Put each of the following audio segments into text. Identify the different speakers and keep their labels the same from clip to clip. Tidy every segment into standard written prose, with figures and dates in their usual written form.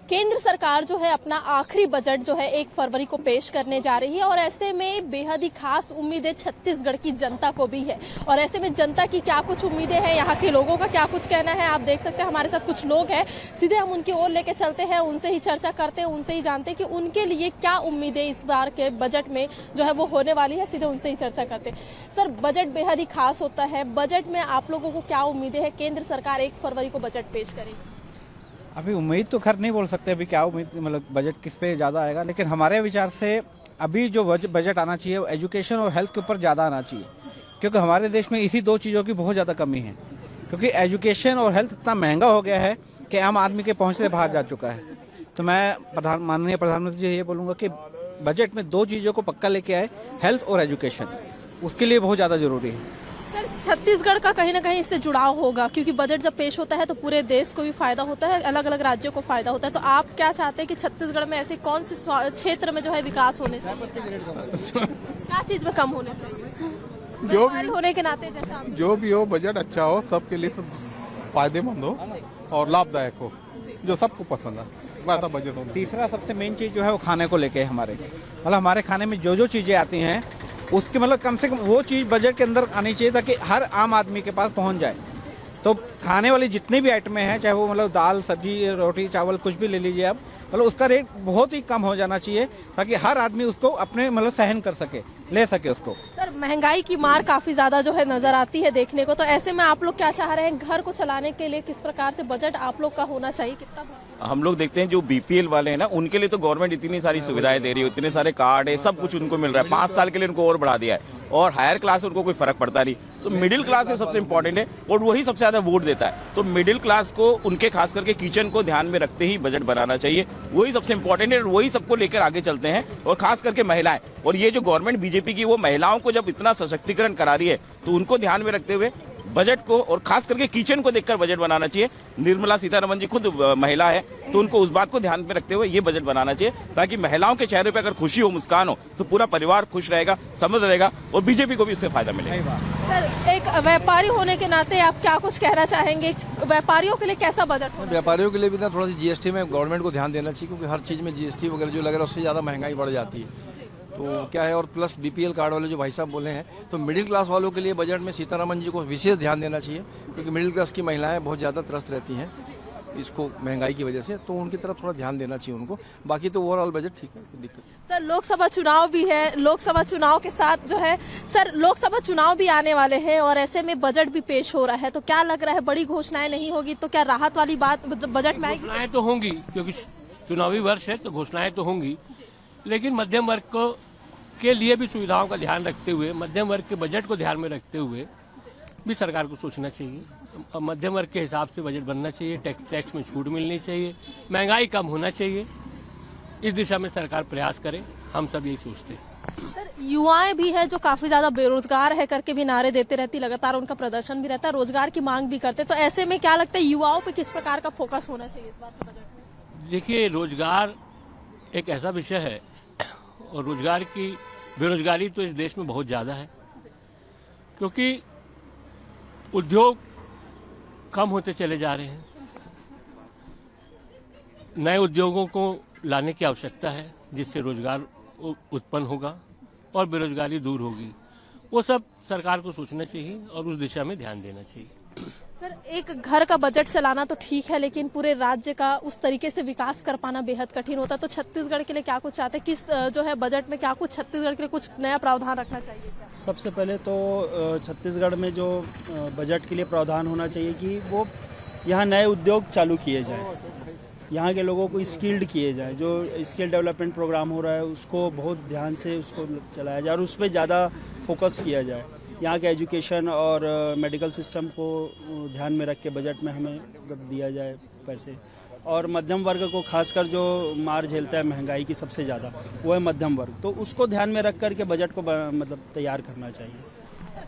Speaker 1: केंद्र सरकार जो है अपना आखिरी बजट जो है 1 फरवरी को पेश करने जा रही है और ऐसे में बेहद ही खास उम्मीदें छत्तीसगढ़ की जनता को भी है। और ऐसे में जनता की क्या कुछ उम्मीदें हैं, यहाँ के लोगों का क्या कुछ कहना है, आप देख सकते हैं हमारे साथ कुछ लोग हैं। सीधे हम उनकी ओर लेके चलते हैं, उनसे ही चर्चा करते हैं, उनसे ही जानते हैं कि उनके लिए क्या उम्मीदें इस बार के बजट में जो है वो होने वाली है। सीधे उनसे ही चर्चा करते हैं। सर, बजट बेहद ही खास होता है, बजट में आप लोगों को क्या उम्मीदें हैं? केंद्र सरकार 1 फरवरी को बजट पेश करेगी।
Speaker 2: अभी उम्मीद तो खैर नहीं बोल सकते अभी क्या उम्मीद, मतलब बजट किस पे ज़्यादा आएगा, लेकिन हमारे विचार से अभी जो बजट आना चाहिए वो एजुकेशन और हेल्थ के ऊपर ज़्यादा आना चाहिए, क्योंकि हमारे देश में इसी 2 चीज़ों की बहुत ज़्यादा कमी है। क्योंकि एजुकेशन और हेल्थ इतना महंगा हो गया है कि आम आदमी के पहुँच से बाहर जा चुका है। तो मैं माननीय प्रधानमंत्री जी ये बोलूँगा कि बजट में 2 चीज़ों को पक्का लेके आए, हेल्थ और एजुकेशन, उसके लिए बहुत ज़्यादा ज़रूरी है।
Speaker 1: सर, छत्तीसगढ़ का कहीं ना कहीं इससे जुड़ाव होगा, क्योंकि बजट जब पेश होता है तो पूरे देश को भी फायदा होता है, अलग अलग राज्यों को फायदा होता है। तो आप क्या चाहते हैं कि छत्तीसगढ़ में ऐसे कौन से क्षेत्र में जो है विकास होने चाहिए, क्या चीज में कम होने चाहिए,
Speaker 3: जो भी
Speaker 1: होने के नाते जैसा
Speaker 3: जो भी हो, बजट अच्छा हो, सबके लिए सब फायदेमंद हो और लाभदायक हो, जो सबको पसंद है वैसा बजट हो।
Speaker 2: तीसरा सबसे मेन चीज़ जो है वो खाने को लेके हमारे, मतलब हमारे खाने में जो जो चीज़ें आती हैं उसके मतलब कम से कम वो चीज़ बजट के अंदर आनी चाहिए ताकि हर आम आदमी के पास पहुंच जाए। तो खाने वाली जितनी भी आइटमें हैं, चाहे वो मतलब दाल, सब्जी, रोटी, चावल, कुछ भी ले लीजिए आप, मतलब उसका रेट बहुत ही कम हो जाना चाहिए ताकि हर आदमी उसको अपने मतलब सहन कर सके, ले सके उसको।
Speaker 1: सर, महंगाई की मार काफी ज्यादा जो है नजर आती है देखने को, तो ऐसे में आप लोग क्या चाह रहे हैं, घर को चलाने के लिए किस प्रकार से बजट आप लोग का होना चाहिए, कितना?
Speaker 4: हम लोग देखते हैं जो बीपीएल वाले हैं ना, उनके लिए तो गवर्नमेंट इतनी सारी सुविधाएं दे रही है, इतने सारे कार्ड है, सब कुछ उनको मिल रहा है। 5 साल के लिए उनको और बढ़ा दिया है और हायर क्लास उनको कोई फर्क पड़ता नहीं। तो मिडिल क्लास है सबसे इंपॉर्टेंट है और वही सबसे ज्यादा वोट देता है। तो मिडिल क्लास को, उनके खास करके किचन को ध्यान में रखते ही बजट बनाना चाहिए, वही सबसे इंपॉर्टेंट है और वही सबको लेकर आगे चलते हैं। और खास करके महिलाएं, और ये जो गवर्नमेंट बीजेपी की, वो महिलाओं को जब इतना सशक्तिकरण करा रही है तो उनको ध्यान में रखते हुए बजट को और खास करके किचन को देखकर बजट बनाना चाहिए। निर्मला सीतारमण जी खुद महिला है, तो उनको उस बात को ध्यान में रखते हुए ये बजट बनाना चाहिए ताकि महिलाओं के चेहरे पे अगर खुशी हो, मुस्कान हो, तो पूरा परिवार खुश रहेगा, समझ रहेगा और बीजेपी को भी इससे फायदा मिलेगा।
Speaker 1: सर, एक व्यापारी होने के नाते आप क्या कुछ कहना चाहेंगे, व्यापारियों के लिए कैसा बजट होगा?
Speaker 5: व्यापारियों के लिए भी ना थोड़ा सा जीएसटी में गवर्नमेंट को ध्यान देना चाहिए, क्योंकि हर चीज़ में जीएसटी वगैरह जो लग रहा है उससे ज़्यादा महंगाई बढ़ जाती है। तो क्या है, और प्लस बीपीएल कार्ड वाले जो भाई साहब बोले हैं, तो मिडिल क्लास वालों के लिए बजट में सीतारमण जी को विशेष ध्यान देना चाहिए, क्योंकि मिडिल क्लास की महिलाएं बहुत ज़्यादा त्रस्त रहती हैं इसको महंगाई की वजह से, तो उनकी तरफ थोड़ा ध्यान देना चाहिए उनको। बाकी तो ओवरऑल बजट ठीक है, कोई दिक्कत नहीं।
Speaker 1: सर, लोकसभा चुनाव भी है, लोकसभा चुनाव के साथ जो है सर लोकसभा चुनाव भी आने वाले हैं और ऐसे में बजट भी पेश हो रहा है, तो क्या लग रहा है, बड़ी घोषणाएं नहीं होगी तो क्या राहत वाली बात बजट में आएगी?
Speaker 6: घोषणाएं तो होंगी, क्योंकि चुनावी वर्ष है तो घोषणाएं तो होंगी, लेकिन मध्यम वर्ग को के लिए भी सुविधाओं का ध्यान रखते हुए, मध्यम वर्ग के बजट को ध्यान में रखते हुए भी सरकार को सोचना चाहिए। मध्यम वर्ग के हिसाब से बजट बनना चाहिए, टैक्स में छूट मिलनी चाहिए, महंगाई कम होना चाहिए। इस दिशा में सरकार प्रयास करे, हम सब यही सोचते हैं।
Speaker 1: सर, युवाएं भी है जो काफी ज्यादा बेरोजगार है करके भी नारे देते रहती, लगातार उनका प्रदर्शन भी रहता है, रोजगार की मांग भी करते, तो ऐसे में क्या लगता है युवाओं पे किस प्रकार का फोकस होना चाहिए इस बार के बजट में?
Speaker 6: देखिए, रोजगार एक ऐसा विषय है और रोजगार की बेरोजगारी तो इस देश में बहुत ज्यादा है, क्योंकि उद्योग कम होते चले जा रहे हैं। नए उद्योगों को लाने की आवश्यकता है जिससे रोजगार उत्पन्न होगा और बेरोजगारी दूर होगी। वो सब सरकार को सोचना चाहिए और उस दिशा में ध्यान देना चाहिए।
Speaker 1: सर, एक घर का बजट चलाना तो ठीक है, लेकिन पूरे राज्य का उस तरीके से विकास कर पाना बेहद कठिन होता है। तो छत्तीसगढ़ के लिए क्या कुछ चाहते हैं, किस जो है बजट में क्या कुछ छत्तीसगढ़ के लिए कुछ नया प्रावधान रखना चाहिए क्या?
Speaker 7: सबसे पहले तो छत्तीसगढ़ में जो बजट के लिए प्रावधान होना चाहिए कि वो यहाँ नए उद्योग चालू किए जाए, यहाँ के लोगों को स्किल्ड किए जाए, जो स्किल डेवलपमेंट प्रोग्राम हो रहा है उसको बहुत ध्यान से उसको चलाया जाए और उस पर ज़्यादा फोकस किया जाए। यहाँ के एजुकेशन और मेडिकल सिस्टम को ध्यान में रख के बजट में हमें दिया जाए पैसे। और मध्यम वर्ग को खासकर जो मार झेलता है महंगाई की सबसे ज़्यादा, वो है मध्यम वर्ग, तो उसको ध्यान में रख करके बजट को मतलब तैयार करना चाहिए।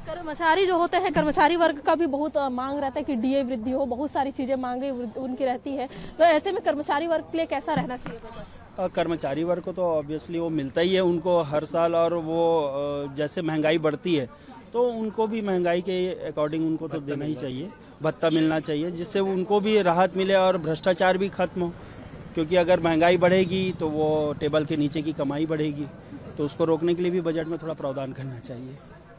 Speaker 1: कर्मचारी जो होते हैं, कर्मचारी वर्ग का भी बहुत मांग रहता है कि डीए वृद्धि हो, बहुत सारी चीजें मांगे उनकी रहती है, तो ऐसे में कर्मचारी वर्ग के लिए कैसा रहना चाहिए बजट?
Speaker 7: कर्मचारी वर्ग को तो ऑब्वियसली वो मिलता ही है उनको हर साल, और वो जैसे महंगाई बढ़ती है तो उनको भी महंगाई के अकॉर्डिंग उनको तो देना ही चाहिए, भत्ता मिलना चाहिए, जिससे उनको भी राहत मिले और भ्रष्टाचार भी खत्म हो, क्योंकि अगर महंगाई बढ़ेगी तो वो टेबल के नीचे की कमाई बढ़ेगी, तो उसको रोकने के लिए भी बजट में थोड़ा प्रावधान करना चाहिए।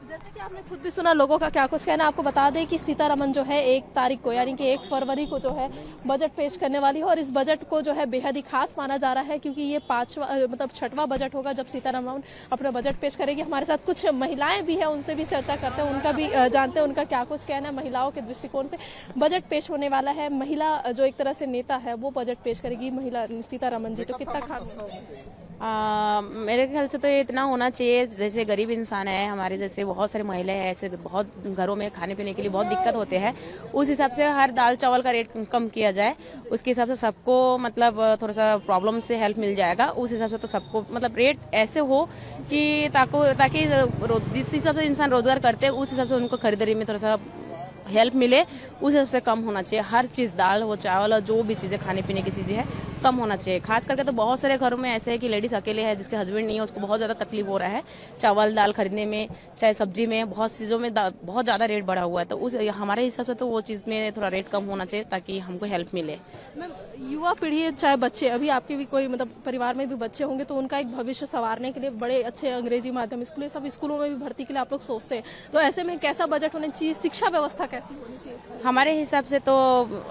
Speaker 1: जैसे कि आपने खुद भी सुना लोगों का क्या कुछ कहना है। आपको बता दें कि सीतारमन जो है 1 तारीख को यानी कि 1 फरवरी को जो है बजट पेश करने वाली है और इस बजट को जो है बेहद ही खास माना जा रहा है क्योंकि ये 6वां बजट होगा जब सीतारमन अपना बजट पेश करेगी। हमारे साथ कुछ महिलाएं भी हैं, उनसे भी चर्चा करते हैं, उनका भी जानते हैं उनका क्या कुछ कहना है महिलाओं के दृष्टिकोण से। बजट पेश होने वाला है, महिला जो एक तरह से नेता है वो बजट पेश करेगी, महिला सीतारमन जी, तो कितना खास होगा?
Speaker 8: मेरे ख्याल से तो ये इतना होना चाहिए, जैसे गरीब इंसान है हमारे जैसे बहुत सारे महिलाएं हैं, ऐसे बहुत घरों में खाने पीने के लिए बहुत दिक्कत होते हैं, उस हिसाब से हर दाल चावल का रेट कम किया जाए, उसके हिसाब से सबको मतलब थोड़ा सा प्रॉब्लम से हेल्प मिल जाएगा। उस हिसाब से तो सबको मतलब रेट ऐसे हो कि ताकि जिस हिसाब से इंसान रोजगार करते हैं उस हिसाब से उनको खरीदारी में थोड़ा सा हेल्प मिले, उस हिसाब से कम होना चाहिए। हर चीज दाल हो चावल हो जो भी चीजें खाने पीने की चीजें हैं कम होना चाहिए। खास करके तो बहुत सारे घरों में ऐसे है कि लेडीज अकेले है जिसके हस्बैंड नहीं है, उसको बहुत ज्यादा तकलीफ हो रहा है चावल दाल खरीदने में, चाहे सब्जी में, बहुत चीजों में बहुत ज्यादा रेट बढ़ा हुआ है। तो उस हमारे हिसाब से तो वो चीज में थोड़ा रेट कम होना चाहिए ताकि हमको हेल्प मिले।
Speaker 1: मैम, युवा पीढ़ी चाहे बच्चे, अभी आपके भी कोई मतलब परिवार में भी बच्चे होंगे तो उनका एक भविष्य संवारने के लिए बड़े अच्छे अंग्रेजी माध्यम स्कूल, सब स्कूलों में भी भर्ती के लिए आप लोग सोचते हैं, तो ऐसे में कैसा बजट होना चाहिए? शिक्षा व्यवस्था कैसी होनी चाहिए?
Speaker 8: हमारे हिसाब से तो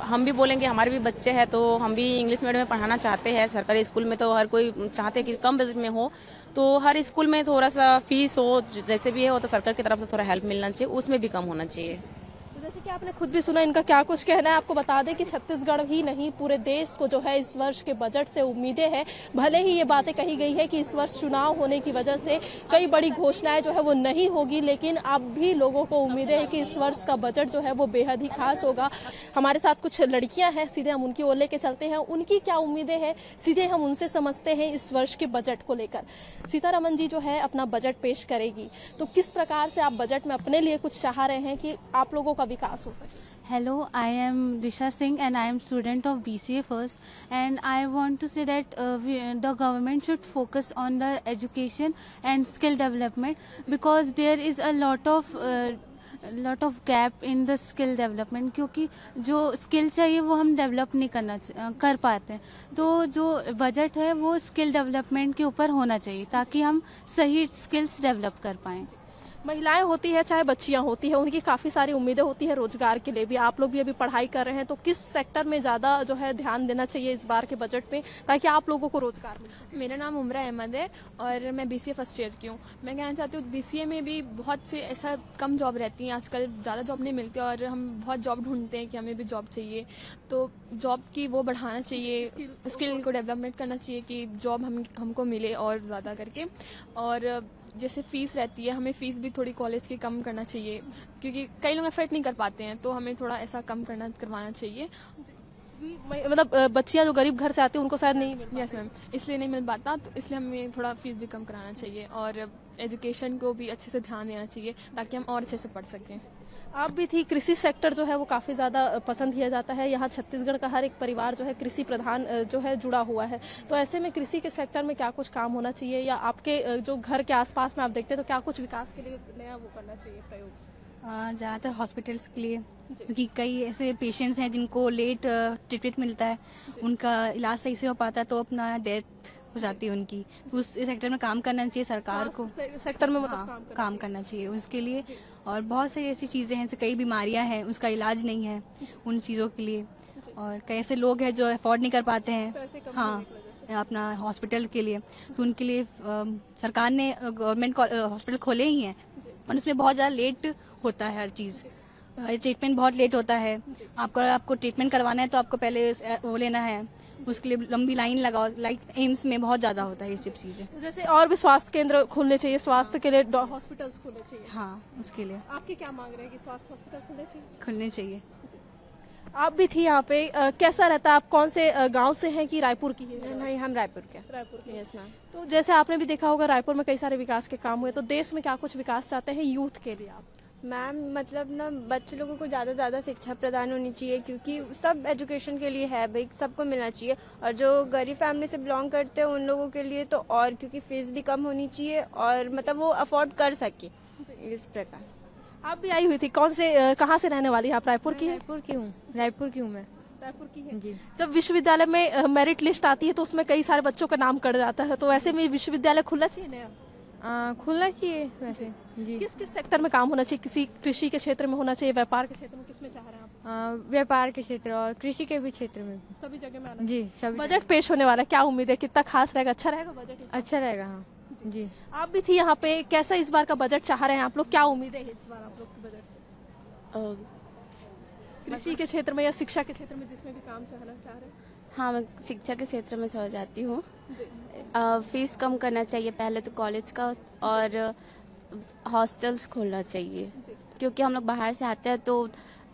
Speaker 8: हम भी बोलेंगे, हमारे भी बच्चे हैं तो हम भी इंग्लिश मीडियम में पढ़ाना चाहते हैं। सरकारी स्कूल में तो हर कोई चाहते हैं कि कम बजट में हो, तो हर स्कूल में थोड़ा सा फीस हो, जैसे भी है, तो सरकार की तरफ से थोड़ा हेल्प मिलना चाहिए, उसमें भी कम होना चाहिए।
Speaker 1: जैसे कि आपने खुद भी सुना इनका क्या कुछ कहना है। आपको बता दें कि छत्तीसगढ़ ही नहीं पूरे देश को जो है इस वर्ष के बजट से उम्मीदें हैं। भले ही ये बातें कही गई है कि इस वर्ष चुनाव होने की वजह से कई बड़ी घोषणाएं जो है वो नहीं होगी, लेकिन अब भी लोगों को उम्मीदें हैं कि इस वर्ष का बजट जो है वो बेहद ही खास होगा। हमारे साथ कुछ लड़कियां हैं, सीधे हम उनकी ओर लेके चलते हैं, उनकी क्या उम्मीदें हैं सीधे हम उनसे समझते हैं इस वर्ष के बजट को लेकर। सीतारमन जी जो है अपना बजट पेश करेगी, तो किस प्रकार से आप बजट में अपने लिए कुछ चाह रहे हैं कि आप लोगों का विकास हो सके?
Speaker 9: Hello, I am Disha Singh and I am student of BCA first, and I want to say that the government should focus on the education and skill development because there is a lot of gap in the skill development, क्योंकि जो skill चाहिए वो हम develop नहीं कर पाते हैं। तो जो बजट है वो स्किल डेवलपमेंट के ऊपर होना चाहिए ताकि हम सही स्किल्स डेवलप कर पाएँ।
Speaker 1: महिलाएं होती है चाहे बच्चियां होती है, उनकी काफी सारी उम्मीदें होती है रोजगार के लिए भी। आप लोग भी अभी पढ़ाई कर रहे हैं, तो किस सेक्टर में ज्यादा जो है ध्यान देना चाहिए इस बार के बजट पे ताकि आप लोगों को रोजगार मिले?
Speaker 10: मेरा नाम उमरा अहमद है और मैं BCA फर्स्ट ईयर की हूँ। मैं कहना चाहती हूँ BCA में भी बहुत से ऐसा कम जॉब रहती हैं, आजकल ज़्यादा जॉब नहीं मिलती और हम बहुत जॉब ढूंढते हैं कि हमें भी जॉब चाहिए, तो जॉब की वो बढ़ाना चाहिए, स्किल को डेवलपमेंट करना चाहिए कि जॉब हमको मिले और ज़्यादा करके। और जैसे फीस रहती है, हमें फीस भी थोड़ी कॉलेज की कम करना चाहिए क्योंकि कई लोग एफर्ट नहीं कर पाते हैं, तो हमें थोड़ा ऐसा कम करवाना चाहिए।
Speaker 1: मतलब बच्चियां जो गरीब घर से आती हैं उनको शायद नहीं मिल,
Speaker 10: यस मैम, इसलिए नहीं मिल पाता, तो इसलिए हमें थोड़ा फीस भी कम कराना चाहिए और एजुकेशन को भी अच्छे से ध्यान देना चाहिए ताकि हम और अच्छे से पढ़ सकें।
Speaker 1: आप भी थी, कृषि सेक्टर जो है वो काफ़ी ज़्यादा पसंद किया जाता है। यहाँ छत्तीसगढ़ का हर एक परिवार जो है कृषि प्रधान जो है जुड़ा हुआ है, तो ऐसे में कृषि के सेक्टर में क्या कुछ काम होना चाहिए या आपके जो घर के आसपास में आप देखते हैं तो क्या कुछ विकास के लिए नया वो करना चाहिए प्रयोग?
Speaker 11: ज़्यादातर हॉस्पिटल्स के लिए, क्योंकि कई ऐसे पेशेंट्स हैं जिनको लेट ट्रीटमेंट मिलता है, उनका इलाज सही से हो पाता है तो अपना डेथ हो जाती है उनकी, तो उस सेक्टर में काम करना चाहिए सरकार को,
Speaker 1: सेक्टर में मतलब
Speaker 11: काम करना चाहिए उसके लिए। और बहुत सारी ऐसी चीज़ें हैं, कई बीमारियां हैं उसका इलाज नहीं है उन चीज़ों के लिए, और कई ऐसे लोग हैं जो अफोर्ड नहीं कर पाते हैं हाँ अपना हॉस्पिटल के लिए, तो उनके लिए सरकार ने गवर्नमेंट हॉस्पिटल खोले ही हैं, पर उसमें बहुत ज़्यादा लेट होता है हर चीज़, ट्रीटमेंट बहुत लेट होता है। आपको ट्रीटमेंट करवाना है तो आपको पहले वो लेना है, उसके लिए लंबी लाइन लगाओ, एम्स में बहुत ज्यादा होता है ये सब चीजें।
Speaker 1: जैसे और भी स्वास्थ्य केंद्र खुलने चाहिए, स्वास्थ्य के लिए हॉस्पिटल्स खुलने चाहिए।
Speaker 11: हाँ, उसके लिए
Speaker 1: आपकी क्या मांग रहे हैं कि स्वास्थ्य हॉस्पिटल
Speaker 11: खुलने चाहिए?
Speaker 1: आप भी थी यहाँ पे, कैसा रहता है? आप कौन से गांव से हैं कि रायपुर की है?
Speaker 8: नहीं, हम रायपुर के।
Speaker 1: Yes ma'am. तो जैसे आपने भी देखा होगा रायपुर में कई सारे विकास के काम हुए, तो देश में क्या कुछ विकास चाहते हैं यूथ के लिए आप?
Speaker 12: मैम मतलब ना बच्चे लोगों को ज़्यादा से ज़्यादा शिक्षा प्रदान होनी चाहिए, क्योंकि सब एजुकेशन के लिए है भाई, सबको मिलना चाहिए, और जो गरीब फैमिली से बिलोंग करते हैं उन लोगों के लिए तो और, क्योंकि फीस भी कम होनी चाहिए और मतलब वो अफोर्ड कर सके इस प्रकार।
Speaker 1: आप भी आई हुई थी, कौन से कहाँ से रहने वाली है आप? रायपुर की?
Speaker 10: रायपुर की हूँ मैं।
Speaker 1: रायपुर की है।
Speaker 11: जी।
Speaker 1: जब विश्वविद्यालय में मेरिट लिस्ट आती है तो उसमें कई सारे बच्चों का नाम कट जाता है, तो ऐसे में विश्वविद्यालय खुलना चाहिए नया?
Speaker 11: खुलना चाहिए वैसे। जी।
Speaker 1: किस किस सेक्टर में काम होना चाहिए? किसी कृषि के क्षेत्र में होना चाहिए, व्यापार के क्षेत्र में, किसमें चाह रहे हैं आप?
Speaker 11: व्यापार के क्षेत्र और कृषि के भी क्षेत्र में।
Speaker 1: सभी जगह में आना
Speaker 11: जी सभी।
Speaker 1: बजट पेश होने वाला है, क्या उम्मीद है, कितना खास रहेगा, अच्छा रहेगा बजट?
Speaker 11: अच्छा रहेगा। हाँ जी।
Speaker 1: आप भी थी यहाँ पे, कैसा इस बार का बजट चाह रहे हैं आप लोग, क्या उम्मीद है इस बार आप लोग के बजट से? कृषि के क्षेत्र में या शिक्षा के क्षेत्र में, जिसमें भी काम चाहना चाह रहे हैं?
Speaker 13: हाँ, मैं शिक्षा के क्षेत्र में समझ जाती हूँ। फीस कम करना चाहिए पहले तो कॉलेज का, और हॉस्टल्स खोलना चाहिए, क्योंकि हम लोग बाहर से आते हैं तो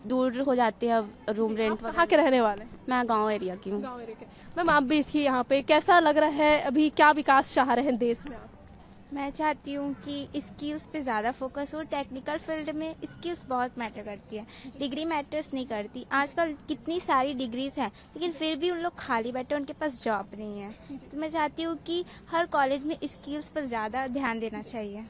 Speaker 13: दूर हो जाते हैं रूम रेंट।
Speaker 1: कहाँ के रहने वाले?
Speaker 13: मैं गांव एरिया की हूँ।
Speaker 1: गांव एरिया के। मैम आप भी थी यहाँ पे, कैसा लग रहा है अभी, क्या विकास चाह रहे हैं देश में आप?
Speaker 12: मैं चाहती हूँ कि स्किल्स पे ज़्यादा फोकस हो। टेक्निकल फील्ड में स्किल्स बहुत मैटर करती है, डिग्री मैटर्स नहीं करती। आजकल कितनी सारी डिग्रीज हैं लेकिन फिर भी उन लोग खाली बैठे, उनके पास जॉब नहीं है। तो मैं चाहती हूँ कि हर कॉलेज में स्किल्स पर ज़्यादा ध्यान देना चाहिए।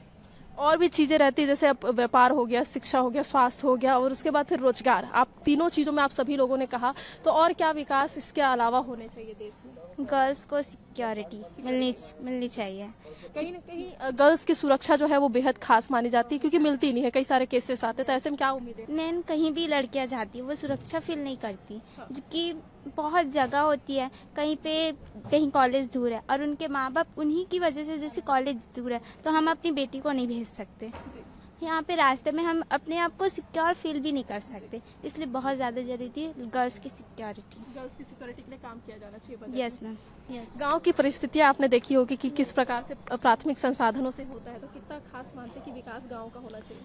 Speaker 1: और भी चीजें रहती है, जैसे अब व्यापार हो गया, शिक्षा हो गया, स्वास्थ्य हो गया, और उसके बाद फिर रोजगार। आप तीनों चीजों में आप सभी लोगों ने कहा, तो और क्या विकास इसके अलावा होने चाहिए देश में?
Speaker 12: गर्ल्स को सिक्योरिटी मिलनी चाहिए।
Speaker 1: कहीं ना कहीं गर्ल्स की सुरक्षा जो है वो बेहद खास मानी जाती है, क्योंकि मिलती नहीं है, कई सारे केसेस आते हैं, तो ऐसे में क्या उम्मीद है?
Speaker 12: मैन कहीं भी लड़कियां जाती है वो सुरक्षा फील नहीं करती, क्योंकि बहुत जगह होती है कहीं पे, कहीं कॉलेज दूर है और उनके माँ बाप उन्हीं की वजह से, जैसे कॉलेज दूर है तो हम अपनी बेटी को नहीं भेज सकते। यहाँ पे रास्ते में हम अपने आप को सिक्योर फील भी नहीं कर सकते, इसलिए बहुत ज़्यादा जरूरी है गर्ल्स की सिक्योरिटी।
Speaker 1: गर्ल्स की सिक्योरिटी के लिए काम किया जाना चाहिए।
Speaker 12: Yes ma'am, yes.
Speaker 1: गांव की परिस्थितियां आपने देखी होगी कि किस प्रकार से प्राथमिक संसाधनों से होता है, तो कितना खास मानते हैं कि विकास गांव का होना चाहिए?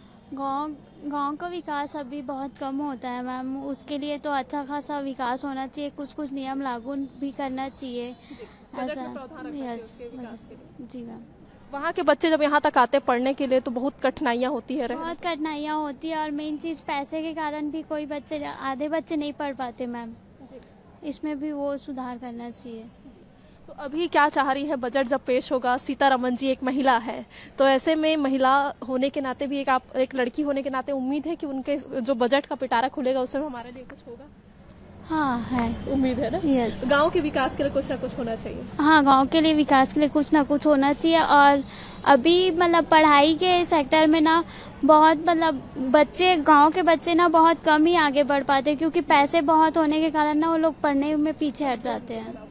Speaker 9: गांव का विकास अभी बहुत कम होता है मैम, उसके लिए तो अच्छा खासा विकास होना चाहिए, कुछ कुछ नियम लागू भी करना चाहिए ऐसा। यस जी मैम।
Speaker 1: वहाँ के बच्चे जब यहाँ तक आते पढ़ने के लिए तो बहुत कठिनाइयाँ होती है,
Speaker 9: बहुत कठिनाइयाँ होती है, और मेन चीज़ पैसे के कारण भी कोई बच्चे, आधे बच्चे नहीं पढ़ पाते मैम, इसमें भी वो सुधार करना चाहिए।
Speaker 1: तो अभी क्या चाह रही है बजट जब पेश होगा? सीतारमन जी एक महिला है, तो ऐसे में महिला होने के नाते भी, आप एक लड़की होने के नाते उम्मीद है कि उनके जो बजट का पिटारा खुलेगा उसमें हमारे लिए कुछ होगा?
Speaker 9: हाँ है,
Speaker 1: उम्मीद है ना?
Speaker 9: यस।
Speaker 1: गांव के विकास के लिए कुछ ना कुछ होना चाहिए।
Speaker 9: हाँ, गांव के लिए विकास के लिए कुछ ना कुछ होना चाहिए। और अभी मतलब पढ़ाई के सेक्टर में ना बहुत, मतलब बच्चे, गांव के बच्चे ना बहुत कम ही आगे बढ़ पाते, क्योंकि पैसे बहुत होने के कारण ना वो लोग पढ़ने में पीछे हट जाते हैं।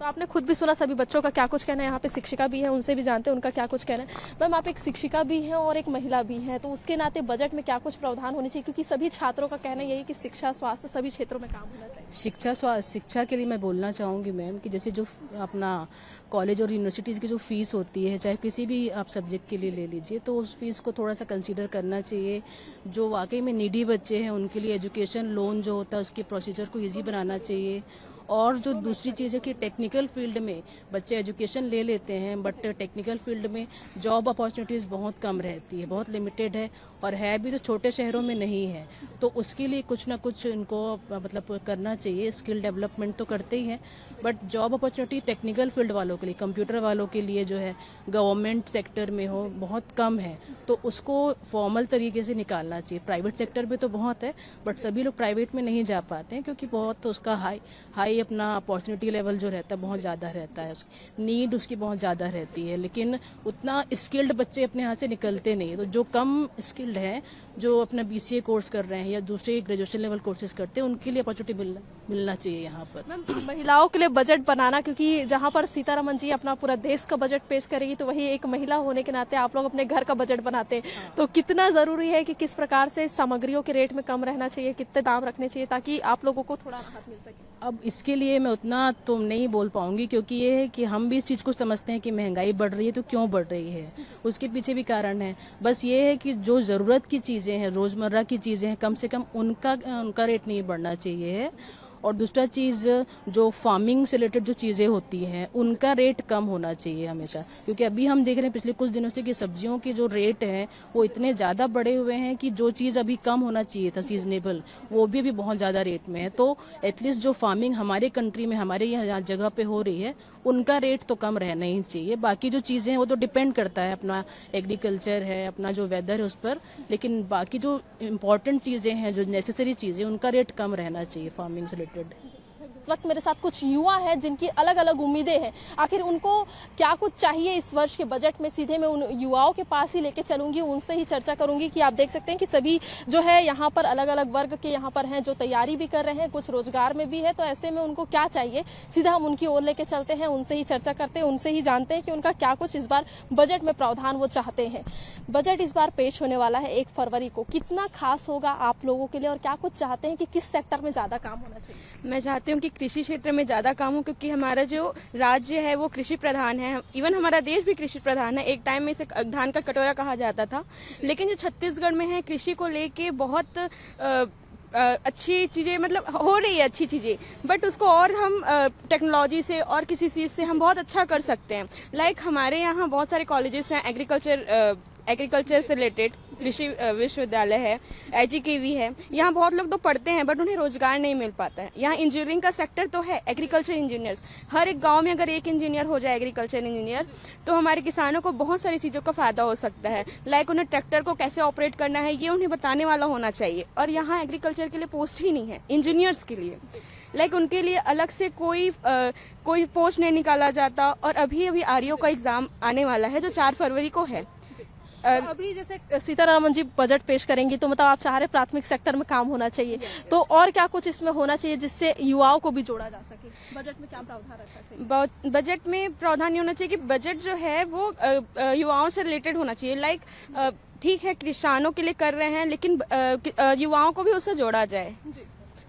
Speaker 1: तो आपने खुद भी सुना सभी बच्चों का क्या कुछ कहना है, यहाँ पे शिक्षिका भी है, उनसे भी जानते हैं उनका क्या कुछ कहना है। मैम आप एक शिक्षिका भी हैं और एक महिला भी हैं, तो उसके नाते बजट में क्या कुछ प्रावधान होने चाहिए, क्योंकि सभी छात्रों का कहना यही कि शिक्षा, स्वास्थ्य सभी क्षेत्रों में काम होना चाहिए।
Speaker 14: शिक्षा के लिए मैं बोलना चाहूँगी मैम कि जैसे जो अपना कॉलेज और यूनिवर्सिटीज़ की जो फीस होती है, चाहे किसी भी आप सब्जेक्ट के लिए ले लीजिए, तो उस फीस को थोड़ा सा कंसीडर करना चाहिए। जो वाकई में नीडी बच्चे हैं उनके लिए एजुकेशन लोन जो होता है उसके प्रोसीजर को ईजी बनाना चाहिए। और जो दूसरी चीज़ है कि टेक्निकल फील्ड में बच्चे एजुकेशन ले लेते हैं, बट टेक्निकल फील्ड में जॉब अपॉर्चुनिटीज़ बहुत कम रहती है, बहुत लिमिटेड है, और है भी तो छोटे शहरों में नहीं है। तो उसके लिए कुछ ना कुछ इनको मतलब करना चाहिए। स्किल डेवलपमेंट तो करते ही हैं, but job opportunity technical field वालों के लिए, कंप्यूटर वालों के लिए जो है गवर्नमेंट सेक्टर में हो बहुत कम है, तो उसको फॉर्मल तरीके से निकालना चाहिए। प्राइवेट सेक्टर में तो बहुत है, बट सभी लोग प्राइवेट में नहीं जा पाते हैं, क्योंकि बहुत तो उसका हाई अपना अपॉर्चुनिटी लेवल जो रहता है बहुत ज़्यादा रहता है, नीड उसकी बहुत ज़्यादा रहती है, लेकिन उतना स्किल्ड बच्चे अपने यहाँ से निकलते नहीं। तो जो कम स्किल्ड हैं, जो अपना BCA कोर्स कर रहे हैं या दूसरे ग्रेजुएशन लेवल कोर्सेज करते हैं, उनके लिए अपॉर्चुनिटी मिलना चाहिए यहाँ पर।
Speaker 1: मैम महिलाओं के लिए बजट बनाना, क्योंकि जहाँ पर सीतारमन जी अपना पूरा देश का बजट पेश करेगी, तो वही एक महिला होने के नाते आप लोग अपने घर का बजट बनाते हैं, तो कितना जरूरी है कि किस प्रकार से सामग्रियों के रेट में कम रहना चाहिए, कितने दाम रखने चाहिए ताकि आप लोगों को थोड़ा राहत मिल सके?
Speaker 14: अब इसके लिए मैं उतना तो नहीं बोल पाऊंगी, क्योंकि ये है कि हम भी इस चीज़ को समझते हैं कि महंगाई बढ़ रही है, तो क्यों बढ़ रही है, उसके पीछे भी कारण है। बस ये है कि जो ज़रूरत की चीज़ें हैं, रोज़मर्रा की चीज़ें हैं, कम से कम उनका रेट नहीं बढ़ना चाहिए है। और दूसरा चीज़, जो फार्मिंग से रिलेटेड जो चीज़ें होती हैं उनका रेट कम होना चाहिए हमेशा, क्योंकि अभी हम देख रहे हैं पिछले कुछ दिनों से कि सब्जियों के जो रेट हैं वो इतने ज़्यादा बढ़े हुए हैं कि जो चीज़ अभी कम होना चाहिए था सीजनेबल, वो भी अभी बहुत ज़्यादा रेट में है। तो एटलीस्ट जो फार्मिंग हमारे कंट्री में, हमारे यहाँ जगह पे हो रही है, उनका रेट तो कम रहना ही चाहिए। बाकी जो चीज़ें हैं वो तो डिपेंड करता है, अपना एग्रीकल्चर है, अपना जो वेदर है उस पर, लेकिन बाकी जो इम्पोर्टेंट चीज़ें हैं, जो नेसेसरी चीज़ें, उनका रेट कम रहना चाहिए फार्मिंग से रिलेटेड। रिलेटेड।
Speaker 1: इस वक्त मेरे साथ कुछ युवा हैं जिनकी अलग अलग उम्मीदें हैं, आखिर उनको क्या कुछ चाहिए इस वर्ष के बजट में। सीधे मैं उन युवाओं के पास ही लेके चलूंगी, उनसे ही चर्चा करूंगी कि आप देख सकते हैं कि सभी जो है यहाँ पर अलग अलग वर्ग के यहाँ पर हैं, जो तैयारी भी कर रहे हैं, कुछ रोजगार में भी है। तो ऐसे में उनको क्या चाहिए, सीधा हम उनकी ओर लेके चलते हैं, उनसे ही चर्चा करते हैं, उनसे ही जानते हैं कि उनका क्या कुछ इस बार बजट में प्रावधान वो चाहते हैं। बजट इस बार पेश होने वाला है 1 फरवरी को, कितना खास होगा आप लोगों के लिए और क्या कुछ चाहते हैं कि किस सेक्टर में ज्यादा काम होना चाहिए?
Speaker 12: मैं चाहती हूँ कि कृषि क्षेत्र में ज़्यादा काम हो, क्योंकि हमारा जो राज्य है वो कृषि प्रधान है। इवन हमारा देश भी कृषि प्रधान है। एक टाइम में इसे धान का कटोरा कहा जाता था, लेकिन जो छत्तीसगढ़ में है कृषि को लेके बहुत अच्छी चीज़ें मतलब हो रही है, अच्छी चीज़ें, बट उसको और हम टेक्नोलॉजी से और किसी चीज़ से हम बहुत अच्छा कर सकते हैं। लाइक हमारे यहाँ बहुत सारे कॉलेजेस हैं एग्रीकल्चर से रिलेटेड, कृषि विश्वविद्यालय है, एजीकेवी है। यहाँ बहुत लोग तो पढ़ते हैं बट उन्हें रोजगार नहीं मिल पाता है। यहाँ इंजीनियरिंग का सेक्टर तो है, एग्रीकल्चर इंजीनियर्स, हर एक गांव में अगर एक इंजीनियर हो जाए एग्रीकल्चर इंजीनियर, तो हमारे किसानों को बहुत सारी चीज़ों का फायदा हो सकता है। लाइक उन्हें ट्रैक्टर को कैसे ऑपरेट करना है ये उन्हें बताने वाला होना चाहिए। और यहाँ एग्रीकल्चर के लिए पोस्ट ही नहीं है इंजीनियर्स के लिए, लाइक उनके लिए अलग से कोई पोस्ट नहीं निकाला जाता। और अभी आरईओ का एग्जाम आने वाला है जो 4 फरवरी को है।
Speaker 1: अभी जैसे सीतारामन जी बजट पेश करेंगी तो मतलब आप चाह रहे प्राथमिक सेक्टर में काम होना चाहिए, तो और क्या कुछ इसमें होना चाहिए जिससे युवाओं को भी जोड़ा जा सके? बजट में क्या प्रावधान रखना चाहिए?
Speaker 12: बजट में प्रावधान ये होना चाहिए कि बजट जो है वो युवाओं से रिलेटेड होना चाहिए। लाइक ठीक है किसानों के लिए कर रहे हैं, लेकिन युवाओं को भी उससे जोड़ा जाए।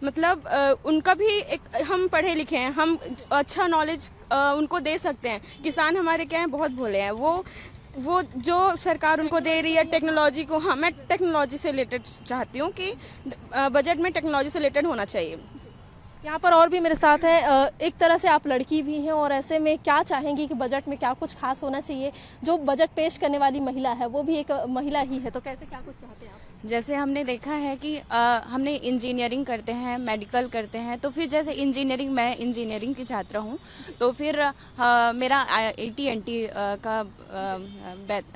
Speaker 12: मतलब उनका भी एक, हम पढ़े लिखे हैं, हम अच्छा नॉलेज उनको दे सकते हैं। किसान हमारे क्या है, बहुत भोले हैं। वो जो सरकार उनको दे रही है टेक्नोलॉजी को, हाँ मैं टेक्नोलॉजी से रिलेटेड चाहती हूँ कि बजट में टेक्नोलॉजी से रिलेटेड होना चाहिए।
Speaker 1: यहाँ पर और भी मेरे साथ हैं, एक तरह से आप लड़की भी हैं और ऐसे में क्या चाहेंगी कि बजट में क्या कुछ खास होना चाहिए? जो बजट पेश करने वाली महिला है वो भी एक महिला ही है, तो कैसे क्या कुछ चाहते हैं आप?
Speaker 8: जैसे हमने देखा है कि हमने इंजीनियरिंग करते हैं, मेडिकल करते हैं, तो फिर जैसे इंजीनियरिंग, मैं इंजीनियरिंग की छात्रा हूँ, तो फिर मेरा AT&T का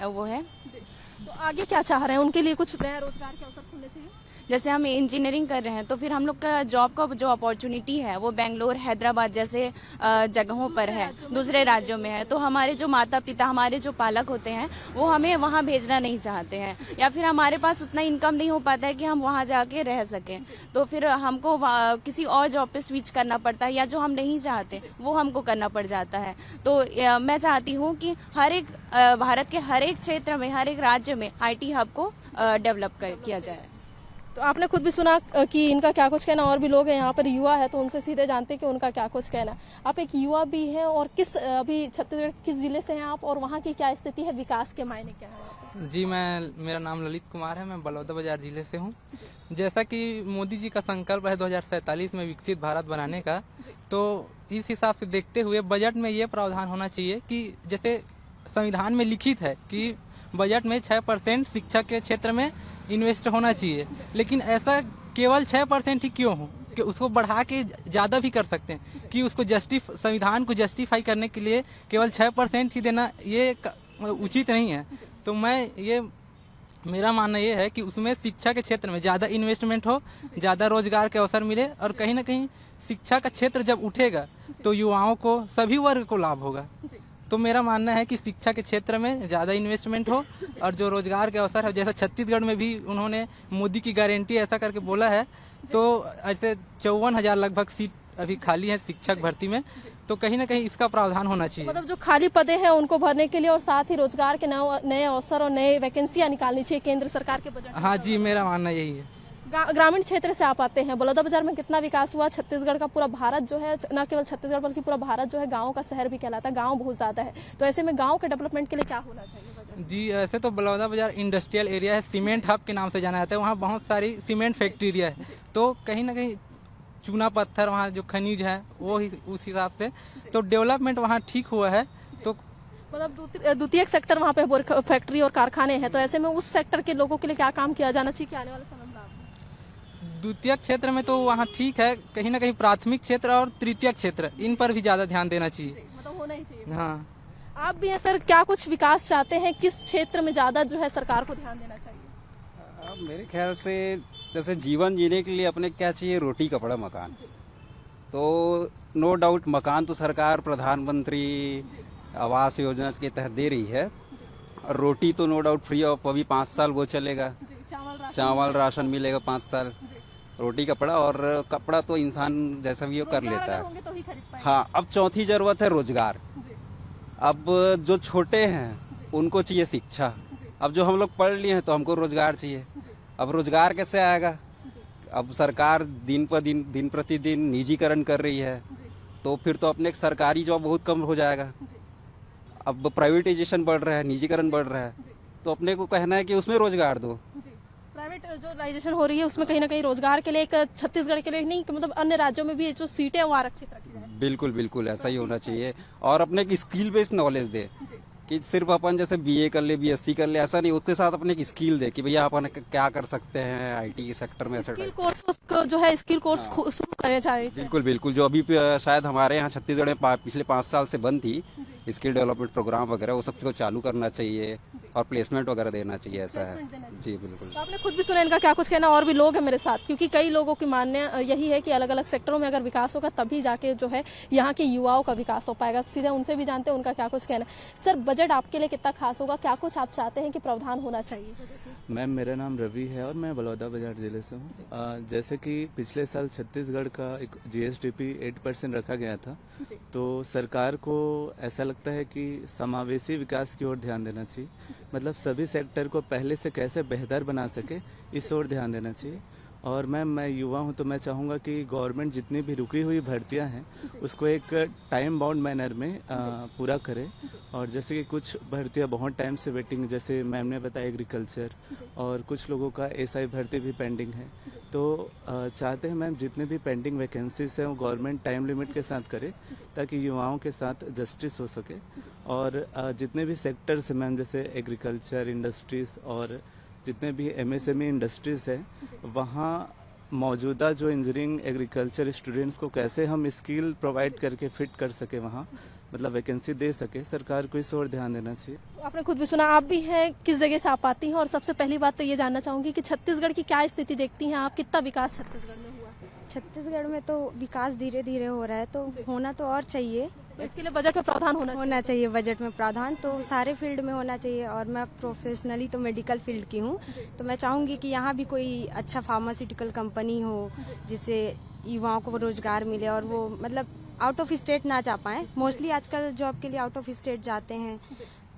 Speaker 8: वो है।
Speaker 1: तो आगे क्या चाह रहे हैं, उनके लिए कुछ नया रोजगार के अवसर खुलने चाहिए?
Speaker 8: जैसे हम इंजीनियरिंग कर रहे हैं तो फिर हम लोग का जॉब का जो अपॉर्चुनिटी है वो बेंगलोर, हैदराबाद जैसे जगहों पर है, दूसरे राज्यों में है। तो हमारे जो माता पिता, हमारे जो पालक होते हैं वो हमें वहाँ भेजना नहीं चाहते हैं, या फिर हमारे पास उतना इनकम नहीं हो पाता है कि हम वहाँ जाके रह सकें। तो फिर हमको किसी और जॉब पे स्विच करना पड़ता है, या जो हम नहीं चाहते वो हमको करना पड़ जाता है। तो मैं चाहती हूँ कि हर एक भारत के हर एक क्षेत्र में, हर एक राज्य में IT हब को डेवलप किया जाए।
Speaker 1: तो आपने खुद भी सुना कि इनका क्या कुछ कहना, और भी लोग हैं यहाँ पर युवा है तो उनसे सीधे जानते हैं कि उनका क्या कुछ कहना। आप एक युवा भी हैं और अभी छत्तीसगढ़ किस जिले से हैं आप और वहाँ की क्या स्थिति है, विकास के मायने क्या है?
Speaker 15: जी मेरा नाम ललित कुमार है, मैं बलौदाबाजार जिले से हूँ। जैसा कि मोदी जी का संकल्प है 2047 में विकसित भारत बनाने का, तो इस हिसाब से देखते हुए बजट में ये प्रावधान होना चाहिए कि जैसे संविधान में लिखित है कि बजट में 6% शिक्षा के क्षेत्र में इन्वेस्ट होना चाहिए, लेकिन ऐसा केवल 6% ही क्यों हो कि उसको बढ़ा के ज़्यादा भी कर सकते हैं कि उसको संविधान को जस्टिफाई करने के लिए केवल 6% ही देना ये उचित नहीं है। तो मेरा मानना ये है कि उसमें शिक्षा के क्षेत्र में ज़्यादा इन्वेस्टमेंट हो, ज़्यादा रोजगार के अवसर मिले, और कहीं ना कहीं शिक्षा का क्षेत्र जब उठेगा तो युवाओं को, सभी वर्ग को लाभ होगा। तो मेरा मानना है कि शिक्षा के क्षेत्र में ज़्यादा इन्वेस्टमेंट हो और जो रोजगार के अवसर है, जैसा छत्तीसगढ़ में भी उन्होंने मोदी की गारंटी ऐसा करके बोला है, तो ऐसे 54,000 लगभग सीट अभी खाली है शिक्षक भर्ती में, तो कहीं ना कहीं इसका प्रावधान होना चाहिए।
Speaker 1: मतलब जो खाली पदे हैं उनको भरने के लिए और साथ ही रोजगार के नए अवसर और नए वैकेंसियां निकालनी चाहिए केंद्र सरकार के बजट।
Speaker 15: हाँ जी, मेरा मानना यही है।
Speaker 1: ग्रामीण क्षेत्र से आप आते हैं, बलौदाबाजार में कितना विकास हुआ? छत्तीसगढ़ का पूरा भारत जो है, न केवल छत्तीसगढ़ बल्कि पूरा भारत जो है गाँव का शहर भी कहलाता है, गाँव बहुत ज्यादा है, तो ऐसे में गाँव के डेवलपमेंट के लिए क्या होना चाहिए?
Speaker 15: जी, ऐसे तो बलौदाबाजार इंडस्ट्रियल एरिया है, सीमेंट हब के नाम से जाना जाता है। वहाँ बहुत सारी सीमेंट फैक्ट्री है, तो कहीं ना कहीं चूना पत्थर, वहाँ जो खनिज है वो उस हिसाब से तो डेवलपमेंट वहाँ ठीक हुआ है। तो
Speaker 1: मतलब द्वितीय सेक्टर वहाँ पे फैक्ट्री और कारखाने हैं, तो ऐसे में उस सेक्टर के लोगों के लिए क्या काम किया जाना चाहिए कि आने वाले समय में?
Speaker 15: द्वितीय क्षेत्र में तो वहाँ ठीक है, कहीं ना कहीं प्राथमिक क्षेत्र और तृतीय क्षेत्र, इन पर भी ज्यादा ध्यान देना चाहिए।
Speaker 1: मतलब होना ही चाहिए।
Speaker 15: हाँ,
Speaker 1: आप भी हैं सर, क्या कुछ विकास चाहते हैं, किस क्षेत्र में ज्यादा जो है सरकार को ध्यान देना चाहिए?
Speaker 16: मेरे ख्याल से जैसे जीवन जीने के लिए अपने क्या चाहिए, रोटी कपड़ा मकान, तो नो डाउट मकान तो सरकार प्रधानमंत्री आवास योजना के तहत दे रही है, और रोटी तो नो डाउट फ्री ऑफ अभी 5 साल वो चलेगा, चावल राशन मिलेगा 5 साल, रोटी कपड़ा, और कपड़ा तो इंसान जैसा भी वो कर लेता है। हाँ, अब चौथी जरूरत है रोजगार। अब जो छोटे हैं उनको चाहिए शिक्षा, अब जो हम लोग पढ़ लिए हैं तो हमको रोजगार चाहिए। अब रोजगार कैसे आएगा? अब सरकार दिन प्रतिदिन निजीकरण कर रही है, तो फिर तो अपने सरकारी जॉब बहुत कम हो जाएगा। अब प्राइवेटाइजेशन बढ़ रहा है, निजीकरण बढ़ रहा है, तो अपने को कहना है कि उसमें रोजगार दो।
Speaker 1: प्राइवेट जो राइजेशन हो रही है उसमें कहीं ना कहीं रोजगार के लिए एक छत्तीसगढ़ के लिए नहीं, मतलब अन्य राज्यों में भी जो सीटें वो आरक्षित रखी जाए।
Speaker 16: बिल्कुल बिल्कुल ऐसा ही होना चाहिए, और अपने की स्किल बेस्ड नॉलेज दे कि सिर्फ अपन जैसे बीए कर ले, बीएससी कर ले, ऐसा नहीं, उसके साथ अपने की स्किल दे कि भैया अपन क्या कर सकते हैं आईटी सेक्टर में।
Speaker 1: स्किल कोर्स जो है स्किल कोर्स शुरू करने चाहिए।
Speaker 16: बिल्कुल बिल्कुल, जो अभी शायद हमारे यहाँ छत्तीसगढ़ में पिछले 5 साल से बंद थी, स्किल डेवलपमेंट प्रोग्राम वगैरह, वो सबको चालू करना चाहिए और प्लेसमेंट वगैरह देना चाहिए, ऐसा है जी। बिल्कुल,
Speaker 1: तो आपने खुद भी सुना इनका क्या कुछ कहना, और भी लोग हैं मेरे साथ, क्योंकि कई लोगों की मानना यही है कि अलग अलग सेक्टरों में अगर विकास होगा तभी जाके जो है यहाँ के युवाओं का विकास हो पाएगा। सीधे उनसे भी जानते हैं उनका क्या कुछ कहना। सर, बजट आपके लिए कितना खास होगा, क्या कुछ आप चाहते हैं कि प्रावधान होना चाहिए?
Speaker 17: मैम, मेरा नाम रवि है और मैं बलौदाबाजार जिले से हूँ। जैसे कि पिछले साल छत्तीसगढ़ का एक जीएसडीपी 8% रखा गया था, तो सरकार को ऐसा लगता है कि समावेशी विकास की ओर ध्यान देना चाहिए, मतलब सभी सेक्टर को पहले से कैसे बेहतर बना सके इस ओर ध्यान देना चाहिए। और मैम, मैं युवा हूं तो मैं चाहूँगा कि गवर्नमेंट जितनी भी रुकी हुई भर्तियां हैं उसको एक टाइम बाउंड मैनर में पूरा करे। और जैसे कि कुछ भर्तियां बहुत टाइम से वेटिंग, जैसे मैम ने बताया एग्रीकल्चर, और कुछ लोगों का एसआई भर्ती भी पेंडिंग है, तो चाहते हैं मैम जितने भी पेंडिंग वैकेंसीज हैं वो गवर्नमेंट टाइम लिमिट के साथ करे ताकि युवाओं के साथ जस्टिस हो सके। और जितने भी सेक्टर्स हैं मैम, जैसे एग्रीकल्चर, इंडस्ट्रीज और जितने भी एमएसएमई इंडस्ट्रीज हैं, वहाँ मौजूदा जो इंजीनियरिंग एग्रीकल्चर स्टूडेंट्स को कैसे हम स्किल प्रोवाइड करके फिट कर सके, वहाँ मतलब वैकेंसी दे सके, सरकार को इस ओर ध्यान देना चाहिए।
Speaker 1: आपने खुद भी सुना, आप भी हैं, किस जगह से आप आती हैं, और सबसे पहली बात तो ये जानना चाहूंगी कि छत्तीसगढ़ की क्या स्थिति देखती हैं आप, कितना विकास छत्तीसगढ़ में हुआ?
Speaker 12: छत्तीसगढ़ में तो विकास धीरे धीरे हो रहा है, तो होना तो और चाहिए।
Speaker 1: तो इसके लिए बजट में प्रावधान होना
Speaker 12: चाहिए। बजट में प्रावधान तो सारे फील्ड में होना चाहिए, और मैं प्रोफेशनली तो मेडिकल फील्ड की हूँ, तो मैं चाहूँगी कि यहाँ भी कोई अच्छा फार्मास्यूटिकल कंपनी हो जिससे युवाओं को रोजगार मिले, और वो मतलब आउट ऑफ स्टेट ना जा पाए। मोस्टली आजकल जॉब के लिए आउट ऑफ स्टेट जाते हैं,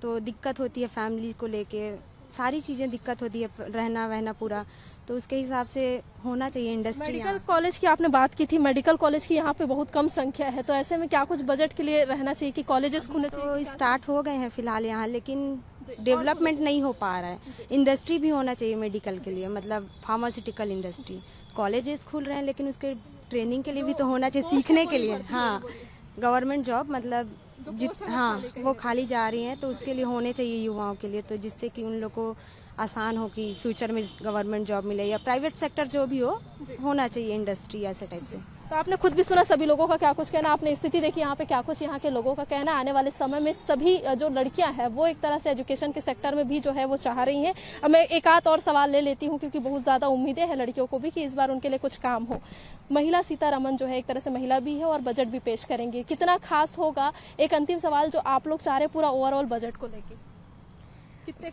Speaker 12: तो दिक्कत होती है, फैमिली को लेके सारी चीजें दिक्कत होती है, रहना वहना पूरा, तो उसके हिसाब से होना चाहिए इंडस्ट्री।
Speaker 1: मेडिकल कॉलेज की आपने बात की थी, मेडिकल कॉलेज की यहाँ पे बहुत कम संख्या है, तो ऐसे में क्या कुछ बजट के लिए रहना चाहिए कि कॉलेजेस खुलने चाहिए?
Speaker 12: तो स्टार्ट हो गए हैं फिलहाल यहाँ, लेकिन डेवलपमेंट नहीं हो पा रहा है। इंडस्ट्री भी होना चाहिए मेडिकल के लिए, मतलब फार्मास्यूटिकल इंडस्ट्री। कॉलेजेस खुल रहे हैं लेकिन उसके ट्रेनिंग के लिए भी तो होना चाहिए, सीखने के लिए। हाँ, गवर्नमेंट जॉब मतलब हाँ वो खाली जा रही हैं, तो उसके लिए होने चाहिए युवाओं के लिए, तो जिससे कि उन लोग को आसान हो कि फ्यूचर में गवर्नमेंट जॉब मिले, या प्राइवेट सेक्टर जो भी हो, होना चाहिए इंडस्ट्री ऐसे टाइप से।
Speaker 1: तो आपने खुद भी सुना सभी लोगों का क्या कुछ कहना, आपने स्थिति देखी यहाँ पे क्या कुछ यहाँ के लोगों का कहना। आने वाले समय में सभी जो लड़कियां हैं वो एक तरह से एजुकेशन के सेक्टर में भी जो है वो चाह रही हैं। अब मैं एक आध और सवाल ले लेती हूँ, क्योंकि बहुत ज़्यादा उम्मीदें हैं लड़कियों को भी कि इस बार उनके लिए कुछ काम हो। महिला सीतारमन जो है एक तरह से महिला भी है और बजट भी पेश करेंगे, कितना खास होगा? एक अंतिम सवाल जो आप लोग चाह रहे पूरा ओवरऑल बजट को लेके,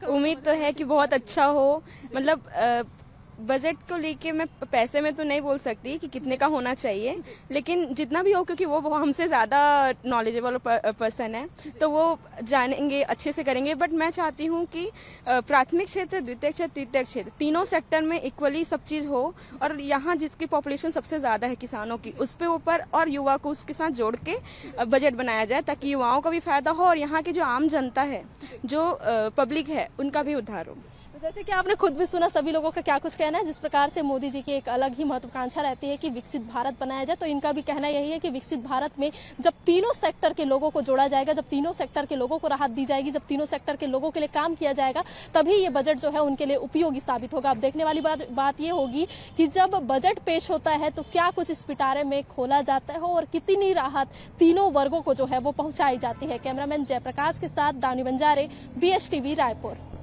Speaker 18: उम्मीद तो है कि बहुत अच्छा हो। मतलब बजट को लेके मैं पैसे में तो नहीं बोल सकती कि कितने का होना चाहिए, लेकिन जितना भी हो, क्योंकि वो हमसे ज़्यादा नॉलेजेबल पर्सन है, तो वो जानेंगे, अच्छे से करेंगे। बट मैं चाहती हूँ कि प्राथमिक क्षेत्र, द्वितीय क्षेत्र, तृतीय क्षेत्र, तीनों सेक्टर में इक्वली सब चीज़ हो, और यहाँ जिसकी पॉपुलेशन सबसे ज़्यादा है किसानों की, उस पे ऊपर और युवा को उसके साथ जोड़ के बजट बनाया जाए, ताकि युवाओं का भी फायदा हो और यहाँ की जो आम जनता है, जो पब्लिक है, उनका भी उद्धार हो।
Speaker 1: जैसे कि आपने खुद भी सुना सभी लोगों का क्या कुछ कहना है, जिस प्रकार से मोदी जी की एक अलग ही महत्वाकांक्षा रहती है कि विकसित भारत बनाया जाए, तो इनका भी कहना यही है कि विकसित भारत में जब तीनों सेक्टर के लोगों को जोड़ा जाएगा, जब तीनों सेक्टर के लोगों को राहत दी जाएगी, जब तीनों सेक्टर के लोगों के लिए काम किया जाएगा, तभी ये बजट जो है उनके लिए उपयोगी साबित होगा। अब देखने वाली बात ये होगी कि जब बजट पेश होता है तो क्या कुछ इस पिटारे में खोला जाता है और कितनी राहत तीनों वर्गों को जो है वो पहुंचाई जाती है। कैमरामैन जयप्रकाश के साथ दानी बंजारे, BSTV रायपुर।